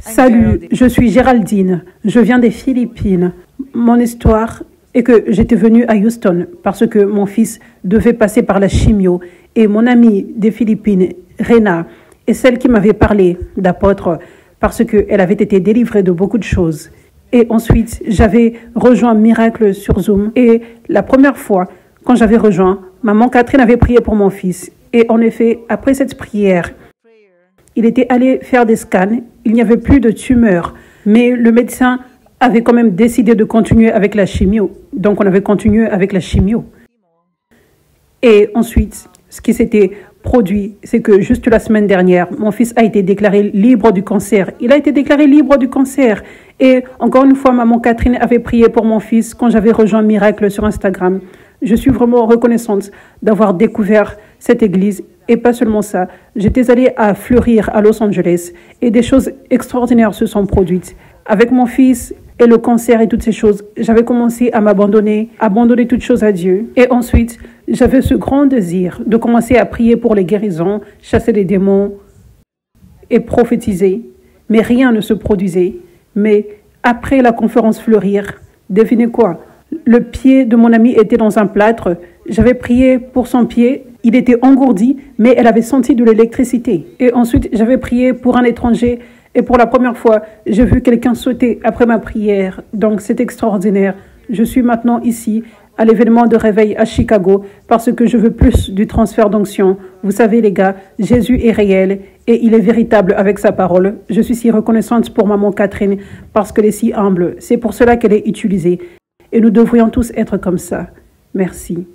Salut, je suis Géraldine. Je viens des Philippines. Mon histoire est que j'étais venue à Houston parce que mon fils devait passer par la chimio et mon amie des Philippines, Rena, est celle qui m'avait parlé d'apôtre parce qu'elle avait été délivrée de beaucoup de choses. Et ensuite, j'avais rejoint Miracle sur Zoom. Et la première fois, quand j'avais rejoint, maman Catherine avait prié pour mon fils. Et en effet, après cette prière, il était allé faire des scans. Il n'y avait plus de tumeur. Mais le médecin avait quand même décidé de continuer avec la chimio. Donc, on avait continué avec la chimio. Et ensuite, ce qui s'était produit, c'est que juste la semaine dernière, mon fils a été déclaré libre du cancer. Il a été déclaré libre du cancer. Et encore une fois, maman Catherine avait prié pour mon fils quand j'avais rejoint Miracle sur Instagram. Je suis vraiment reconnaissante d'avoir découvert cette église. Et pas seulement ça, j'étais allée à Fleurir à Los Angeles et des choses extraordinaires se sont produites. Avec mon fils et le cancer et toutes ces choses, j'avais commencé à m'abandonner, abandonner toutes choses à Dieu. Et ensuite, j'avais ce grand désir de commencer à prier pour les guérisons, chasser les démons et prophétiser. Mais rien ne se produisait. Mais après la conférence Fleurir, devinez quoi? Le pied de mon ami était dans un plâtre. J'avais prié pour son pied. Il était engourdi, mais elle avait senti de l'électricité. Et ensuite, j'avais prié pour un étranger. Et pour la première fois, j'ai vu quelqu'un sauter après ma prière. Donc, c'est extraordinaire. Je suis maintenant ici, à l'événement de réveil à Chicago, parce que je veux plus du transfert d'onction. Vous savez, les gars, Jésus est réel et il est véritable avec sa parole. Je suis si reconnaissante pour maman Catherine, parce qu'elle est si humble. C'est pour cela qu'elle est utilisée. Et nous devrions tous être comme ça. Merci.